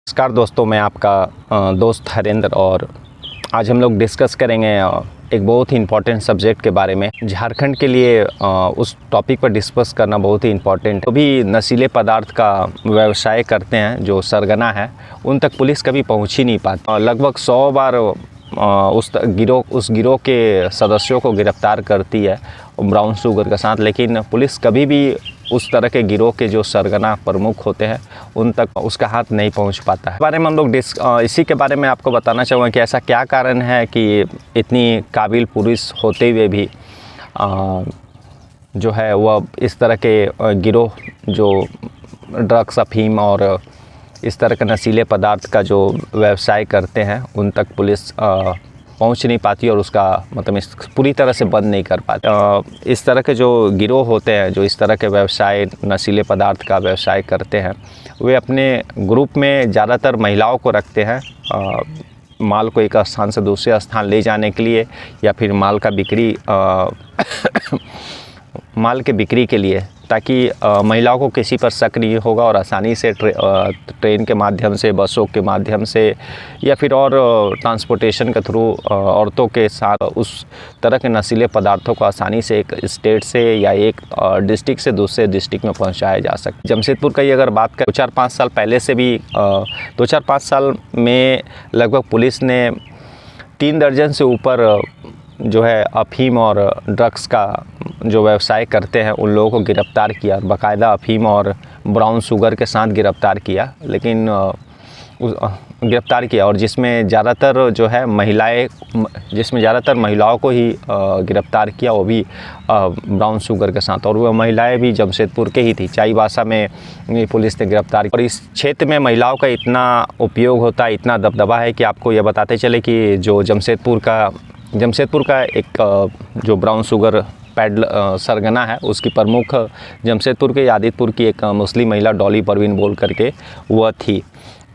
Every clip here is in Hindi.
नमस्कार दोस्तों, मैं आपका दोस्त हरेंद्र और आज हम लोग डिस्कस करेंगे एक बहुत ही इम्पॉर्टेंट सब्जेक्ट के बारे में। झारखंड के लिए उस टॉपिक पर डिस्कस करना बहुत ही इम्पॉर्टेंट है। तो भी नशीले पदार्थ का व्यवसाय करते हैं जो सरगना है, उन तक पुलिस कभी पहुंच ही नहीं पाती। लगभग 100 बार उस गिरोह के सदस्यों को गिरफ्तार करती है ब्राउन शुगर के साथ, लेकिन पुलिस कभी भी उस तरह के गिरोह के जो सरगना प्रमुख होते हैं उन तक उसका हाथ नहीं पहुंच पाता है। इस बारे में हम लोग इसी के बारे में आपको बताना चाहूँगा कि ऐसा क्या कारण है कि इतनी काबिल पुलिस होते हुए भी जो है वह इस तरह के गिरोह जो ड्रग्स, अफीम और इस तरह के नशीले पदार्थ का जो व्यवसाय करते हैं उन तक पुलिस पहुंच नहीं पाती और उसका मतलब पूरी तरह से बंद नहीं कर पाती। इस तरह के जो गिरोह होते हैं जो इस तरह के व्यवसाय नशीले पदार्थ का व्यवसाय करते हैं, वे अपने ग्रुप में ज़्यादातर महिलाओं को रखते हैं माल को एक स्थान से दूसरे स्थान ले जाने के लिए या फिर माल के बिक्री के लिए, ताकि महिलाओं को किसी पर शक नहीं होगा और आसानी से ट्रेन के माध्यम से, बसों के माध्यम से या फिर और ट्रांसपोर्टेशन के थ्रू औरतों के साथ उस तरह के नशीले पदार्थों को आसानी से एक स्टेट से या एक डिस्ट्रिक्ट से दूसरे डिस्ट्रिक्ट में पहुंचाया जा सकता है। जमशेदपुर का ही अगर बात करें, 2-4-5 साल पहले से भी 2-4-5 साल में लगभग पुलिस ने 3 दर्जन से ऊपर जो है अफीम और ड्रग्स का जो व्यवसाय करते हैं उन लोगों को गिरफ़्तार किया, बाकायदा अफीम और ब्राउन शुगर के साथ गिरफ़्तार किया, लेकिन गिरफ़्तार किया और जिसमें ज़्यादातर महिलाओं को ही गिरफ़्तार किया, वो भी ब्राउन शुगर के साथ, और वह महिलाएं भी जमशेदपुर के ही थी। चाईबासा में पुलिस ने गिरफ़्तार किया और इस क्षेत्र में महिलाओं का इतना उपयोग होता है, इतना दबदबा है कि आपको यह बताते चले कि जो जमशेदपुर का एक जो ब्राउन शुगर सरगना है, उसकी प्रमुख जमशेदपुर के आदितपुर की एक मुस्लिम महिला डॉली परवीन बोल करके वह थी,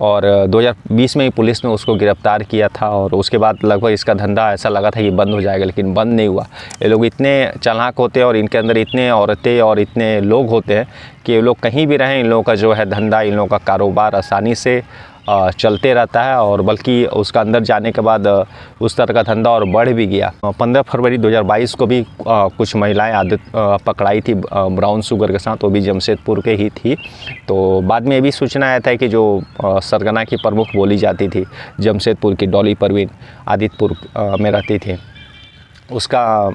और 2020 में ही पुलिस ने उसको गिरफ़्तार किया था। और उसके बाद लगभग इसका धंधा ऐसा लगा था कि बंद हो जाएगा, लेकिन बंद नहीं हुआ। ये लोग इतने चालाक होते हैं और इनके अंदर इतने औरतें और इतने लोग होते हैं कि ये लोग कहीं भी रहें, इन लोगों का जो है धंधा, इन लोगों का कारोबार आसानी से चलते रहता है। और बल्कि उसका अंदर जाने के बाद उस तरह का धंधा और बढ़ भी गया। 15 फरवरी 2022 को भी कुछ महिलाएं पकड़ाई थी ब्राउन शुगर के साथ, वो भी जमशेदपुर के ही थी। तो बाद में ये भी सूचना आया था कि जो सरगना की प्रमुख बोली जाती थी जमशेदपुर की डॉली परवीन आदितपुर में रहती थी, उसका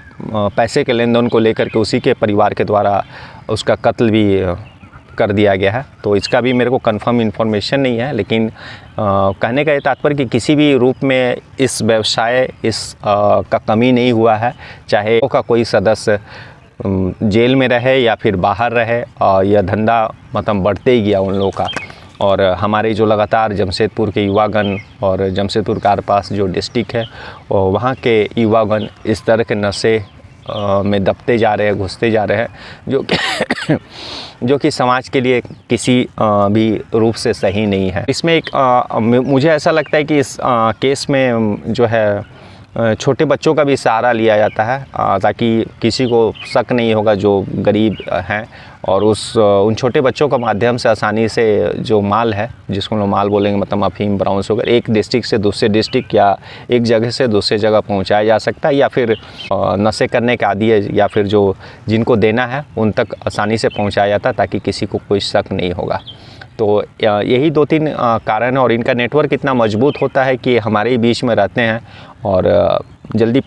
पैसे के लेन देन को लेकर के उसी के परिवार के द्वारा उसका कत्ल भी कर दिया गया है। तो इसका भी मेरे को कंफर्म इन्फॉर्मेशन नहीं है, लेकिन कहने का ये तात्पर्य कि किसी भी रूप में इस व्यवसाय का कमी नहीं हुआ है, चाहे का कोई सदस्य जेल में रहे या फिर बाहर रहे, यह धंधा मतलब बढ़ते ही गया उन लोगों का। और हमारे जो लगातार जमशेदपुर के युवागण और जमशेदपुर के आसपास जो डिस्ट्रिक्ट है वहाँ के युवागण इस तरह के नशे में दबते जा रहे हैं, घुसते जा रहे हैं, जो कि समाज के लिए किसी भी रूप से सही नहीं है। इसमें एक मुझे ऐसा लगता है कि इस केस में जो है छोटे बच्चों का भी सहारा लिया जाता है, ताकि किसी को शक नहीं होगा जो गरीब हैं, और उन छोटे बच्चों का माध्यम से आसानी से जो माल है, जिसको हम लोग माल बोलेंगे, मतलब अफीम, ब्राउन शुगर, एक डिस्ट्रिक्ट से दूसरे डिस्ट्रिक्ट या एक जगह से दूसरे जगह पहुंचाया जा सकता है, या फिर नशे करने के आदी है या फिर जो जिनको देना है उन तक आसानी से पहुँचाया जाता है, ताकि किसी को कोई शक नहीं होगा। तो यही 2-3 कारण है, और इनका नेटवर्क इतना मजबूत होता है कि हमारे ही बीच में रहते हैं और जल्दी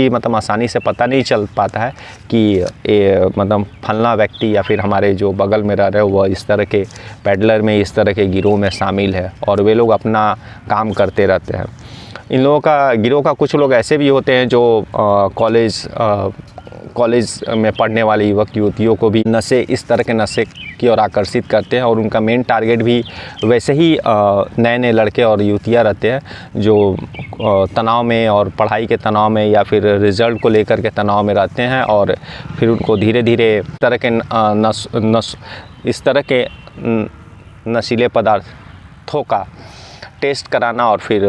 मतलब आसानी से पता नहीं चल पाता है कि ये मतलब फलना व्यक्ति या फिर हमारे जो बगल में रह रहे हो वह इस तरह के पेडलर में, इस तरह के गिरोह में शामिल है, और वे लोग अपना काम करते रहते हैं। इन लोगों का गिरोह का कुछ लोग ऐसे भी होते हैं जो कॉलेज में पढ़ने वाले युवक युवतियों को भी इस तरह के नशे की ओर आकर्षित करते हैं, और उनका मेन टारगेट भी वैसे ही नए लड़के और युवतियाँ रहते हैं जो तनाव में और पढ़ाई के तनाव में या फिर रिज़ल्ट को लेकर के तनाव में रहते हैं, और फिर उनको धीरे धीरे इस तरह के नशीले पदार्थों का टेस्ट कराना और फिर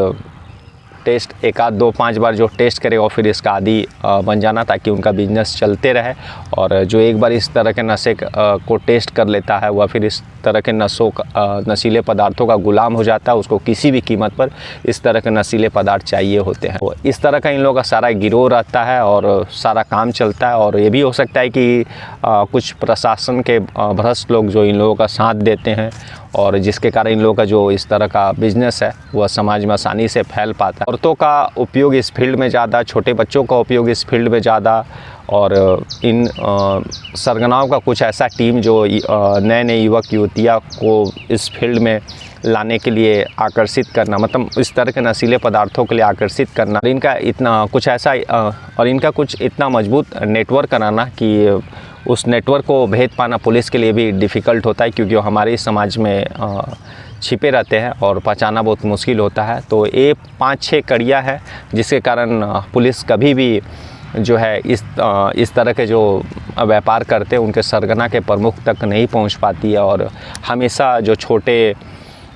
टेस्ट एक आध 2-5 बार जो टेस्ट करे और फिर इसका आदी बन जाना, ताकि उनका बिजनेस चलते रहे। और जो एक बार इस तरह के नशे को टेस्ट कर लेता है वह फिर इस तरह के नशीले पदार्थों का गुलाम हो जाता है। उसको किसी भी कीमत पर इस तरह के नशीले पदार्थ चाहिए होते हैं। इस तरह का इन लोगों का सारा गिरोह रहता है और सारा काम चलता है। और ये भी हो सकता है कि कुछ प्रशासन के भ्रष्ट लोग जो इन लोगों का साथ देते हैं, और जिसके कारण इन लोगों का जो इस तरह का बिजनेस है वह समाज में आसानी से फैल पाता है। औरतों का उपयोग इस फील्ड में ज़्यादा, छोटे बच्चों का उपयोग इस फील्ड में ज़्यादा, और इन सरगनाओं का कुछ ऐसा टीम जो नए नए युवक युवतियाँ को इस फील्ड में लाने के लिए आकर्षित करना, मतलब इस तरह के नशीले पदार्थों के लिए आकर्षित करना। और इनका कुछ इतना मजबूत नेटवर्क बनाना कि उस नेटवर्क को भेद पाना पुलिस के लिए भी डिफ़िकल्ट होता है, क्योंकि वो हमारे समाज में छिपे रहते हैं और पहचाना बहुत मुश्किल होता है। तो ये 5-6 कड़ियाँ हैं जिसके कारण पुलिस कभी भी जो है इस तरह के जो व्यापार करते हैं उनके सरगना के प्रमुख तक नहीं पहुंच पाती है। और हमेशा जो छोटे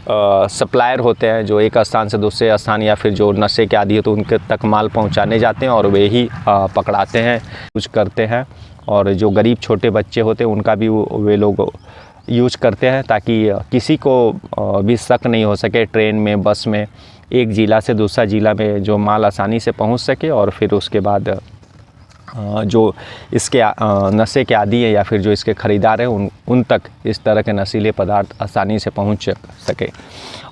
सप्लायर होते हैं जो एक स्थान से दूसरे स्थान या फिर जो नशे के आदी है तो उनके तक माल पहुंचाने जाते हैं और वे ही पकड़ाते हैं, कुछ करते हैं। और जो गरीब छोटे बच्चे होते हैं उनका भी वे लोग यूज करते हैं, ताकि किसी को भी शक नहीं हो सके ट्रेन में, बस में, एक ज़िला से दूसरा ज़िला में जो माल आसानी से पहुंच सके। और फिर उसके बाद जो इसके नशे के आदी है या फिर जो इसके ख़रीदार हैं उन तक इस तरह के नशीले पदार्थ आसानी से पहुंच सके।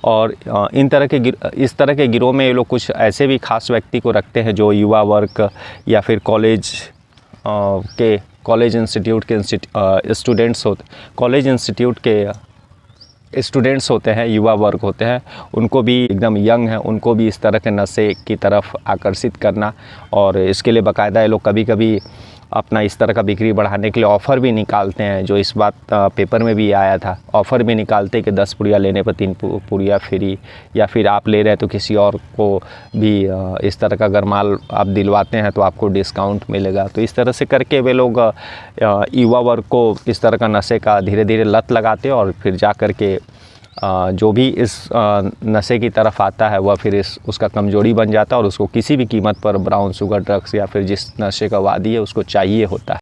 और इस तरह के गिरोह में ये लोग कुछ ऐसे भी खास व्यक्ति को रखते हैं जो युवा वर्ग या फिर कॉलेज इंस्टीट्यूट के स्टूडेंट्स होते हैं, युवा वर्ग होते हैं, उनको भी एकदम यंग है, उनको भी इस तरह के नशे की तरफ आकर्षित करना। और इसके लिए बाकायदा ये लोग कभी कभी अपना इस तरह का बिक्री बढ़ाने के लिए ऑफ़र भी निकालते हैं, जो इस बात पेपर में भी आया था। ऑफ़र भी निकालते कि 10 पुड़िया लेने पर 3 पुड़िया फ्री, या फिर आप ले रहे हैं तो किसी और को भी इस तरह का अगर माल आप दिलवाते हैं तो आपको डिस्काउंट मिलेगा। तो इस तरह से करके वे लोग युवा वर्ग को इस तरह का नशे का धीरे धीरे लत लगाते हैं। और फिर जा कर के जो भी इस नशे की तरफ आता है वह फिर उसका कमजोरी बन जाता है और उसको किसी भी कीमत पर ब्राउन शुगर ड्रग्स या फिर जिस नशे का वादी है उसको चाहिए होता है।